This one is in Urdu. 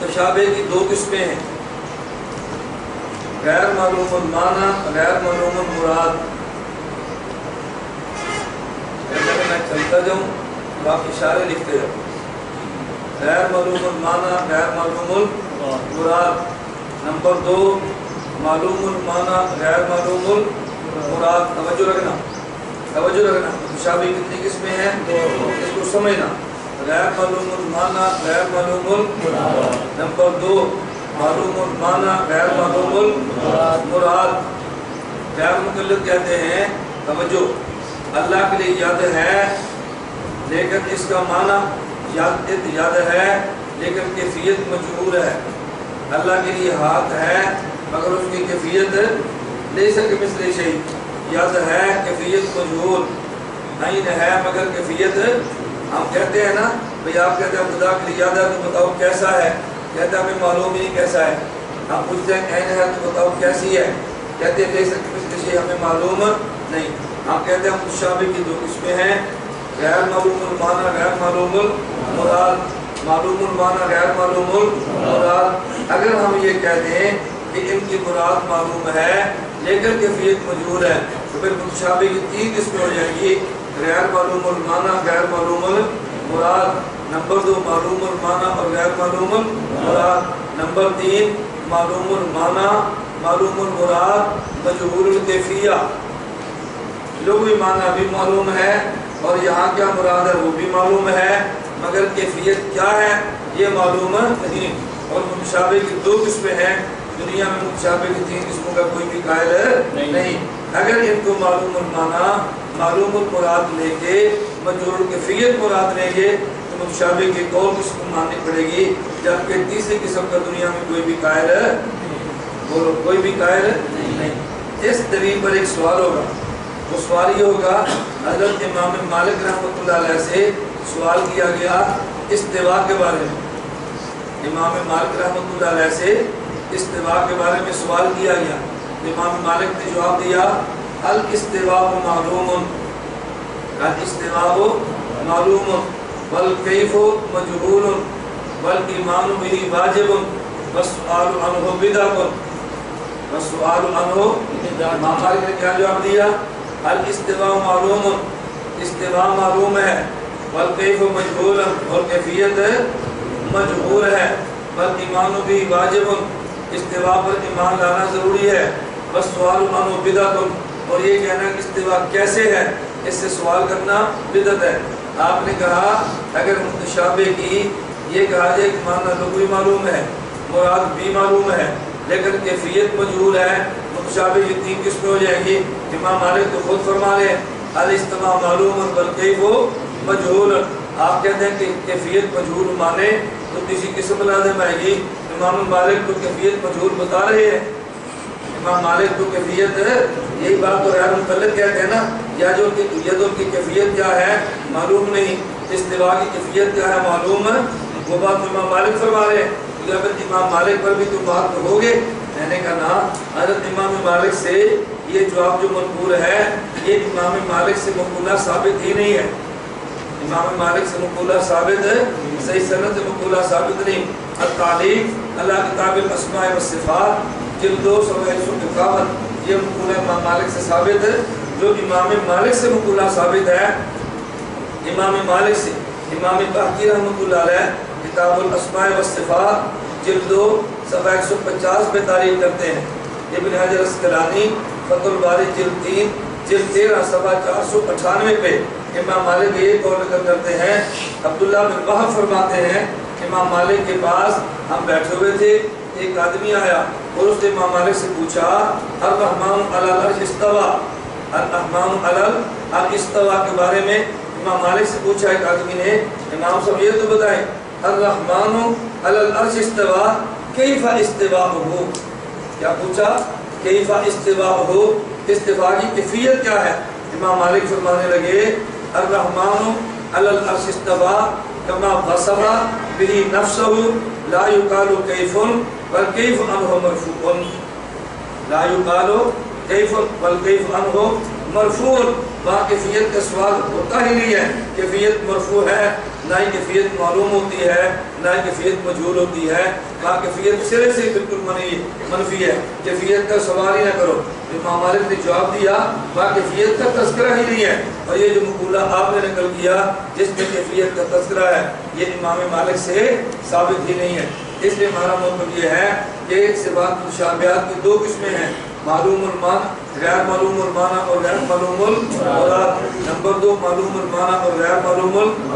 متشابہ کی دو قسمیں ہیں، غیر معلوم المعنی، غیر معلوم المراد۔ میں چلتا جاؤں آپ اشارے لکھتے جاؤ۔ غیر معلوم المعنی، غیر معلوم المراد۔ نمبر 2 معلوم المعنی، غیر معلوم المراد۔ توجہ رکھنا، توجہ رکھنا۔ متشابہ کتنی قسمیں ہیں؟ اس کو سمجھنا۔ غیر معلوم المعنی، غیر معلوم المراد۔ نمبر 2 معلوم المعنی، غیر معلوم المراد۔ غیر مقلد کہتے ہیں، توجہ، اللہ کے لیے ید ہے لیکن اس کا معنی ید ہے لیکن کیفیت مجہول ہے۔ اللہ کے لیے ہاتھ ہے مگر اس کی کیفیت لے سکے مثل شیء، ید ہے کیفیت مجہول، عین ہے مگر کیفیت ہم کہتے ہیں نا بھئی آپ کہتے ہیں خدا کے لیے ید ہے تو بتاؤ کیسا ہے، کہتے ہیں ہمیں معلوم ہی نہیں کیسا ہے۔ ہم پوچھتے ہیں عین ہے تو بتاؤ کیسی ہے، کہتے ہیں لے سکے مثل شیء، ہمیں معلوم نہیں۔ ہم کہتے ہیں متشابہ کی دو قسمیں ہیں، غیر معلوم المعنی، غیر معلوم المراد۔ معلوم المعنی، غیر معلوم المراد۔ اگر ہم یہ کہہ دیں کہ ان کی مراد معلوم ہے لیکن کیفیت مجہول ہے تو پھر متشابہ کی 3 قسمیں ہو جائیں گی، غیر معلوم المعنی، غیر معلوم المراد۔ نمبر 2 معلوم المعنی اور غیر معلوم المراد۔ نمبر 3 معلوم المعنی، معلوم المراد، مجہول الکیفیہ۔ لغوی معنی بھی معلوم ہے اور یہاں کیا مراد ہے وہ بھی معلوم ہے مگر کیفیت کیا ہے یہ معلوم نہیں۔ اور متشابہ کی 2 قسمیں ہیں، دنیا میں متشابہ کی 3 قسموں کا کوئی بھی قائل نہیں۔ اگر ان کو معلوم المعنی، معلوم المراد لیں گے، مجہول الکیفیت مراد لیں گے تو متشابہ کی 2 قسم ماننی پڑے گی، جبکہ تیسری قسم کا دنیا میں کوئی بھی قائل بولو کوئی بھی قائل نہیں۔ اس دلیل پر ایک سوال ہوگا، وہ سوال یہ ہوگا، حضرت امام مالک رحمۃ اللہ علیہ سے سوال کیا گیا استوا کے بارے میں، امام مالک رحمۃ اللہ علیہ سے استوا کے بارے میں سوال کیا گیا۔ امام مالک نے جواب دیا الاستواء معلوم، الاستواء معلوم والکیف مجہول والایمان به واجب والسؤال عنہ بدعۃ، والسؤال عنہ بدعۃ۔ امام مالک نے کیا جواب دیا؟ الاستواء معلوم، استواء معلوم ہے، والکیف مجہول اور کیفیت مجہول ہے، والایمان بھی واجب، استواء پر ایمان لانا ضروری ہے، والسؤال عنہ بدعۃ، اور یہ کہنا کہ استواء کیسے ہے اس سے سوال کرنا بدعت ہے۔ آپ نے کہا اگر متشابہ کی یہ کہا جائے کہ معنی لغوی معلوم ہے، مراد بھی معلوم ہے لیکن کیفیت مجہول ہے، متشابہ کی 3 قسمیں ہو جائیں گی۔ امام مالک تو خود فرما رہے ہیں الاستواء معلوم والکیف مجہول۔ آپ کہتے ہیں کہ کیفیت مجہول مانے تو کسی قسم لازم آئے گی، امام مالک تو کیفیت مجہول بتا رہے ہیں۔ امام مالک تو کیفیت، یہی بات تو غیر مقلد کہتے ہیں نا، یا جو یدوں کی کیفیت کیا ہے معلوم نہیں، استواء کی کیفیت کیا ہے معلوم ہے، وہ بات امام مالک فرما رہے ہیں۔ امام مالک پر بھی تو بات ہوگے۔ میں نے کہا نا، حضرت امام مالک سے یہ جواب جو منقول ہے یہ امام مالک سے منقولہ ثابت ہی نہیں ہے، امام مالک سے منقولہ ثابت ہے، صحیح سند سے منقولہ ثابت نہیں۔ التعلیق علی کتاب الاسماء والصفات جلد 2 صفحہ 151، یہ منقولہ امام مالک سے ثابت ہے۔ جو امام مالک سے منقولہ ثابت ہے امام مالک سے، امام طحاوی رحمۃ اللہ علیہ کتاب الاسماء والصفات جلد 2 صفحہ 150 پہ تعریف کرتے ہیں۔ ابن حجر اسقلانی فتح الباری جلد 3 جلد 13 صفحہ 498 پہ امام مالک یہ قول نقل کرتے ہیں۔ عبداللہ بن وہب فرماتے ہیں امام مالک کے پاس ہم بیٹھے ہوئے تھے، ایک آدمی آیا اور اس نے امام مالک سے پوچھا الرحمن علی العرش استوى، الرحمن علی العرش استوى کے بارے میں امام مالک سے پوچھا ایک آدمی نے، امام صاحب یہ تو بتائیں الرحمن علی العرش استوى کیف استواءہ، کیا پوچھا کیف استواءہ، استواء کی کیفیت کیا ہے؟ امام مالک فرمانے لگے الرحمن علی العرش استوى کما وصف به نفسه لا يقال كيف والكيف عنه مرفوع، لا يقال كيف والكيف عنه مرفوع۔ وہاں کیفیت کا سوال ہوتا ہی نہیں ہے، کیفیت مرفوع ہے، نہ ہی کیفیت معلوم ہوتی ہے، نہ کیفیت مجہول ہوتی ہے، کیفیت سرے سے بالکل منفی ہے، کیفیت کا سوال ہی نہ کرو۔ امام مالک نے جواب دیا کیفیت کا تذکرہ ہی نہیں ہے، اور یہ جو مقولہ آپ نے نقل کیا جس میں کیفیت کا تذکرہ ہے یہ امام مالک سے ثابت ہی نہیں ہے۔ اس لیے ہمارا مطلب یہ ہے کہ صفات مشابہات کی دو قسمیں ہیں، معلوم المعنی، غیر معلوم المعنی اور غیر معلوم المراد۔ نمبر 2 معلوم المعنی اور غیر معلوم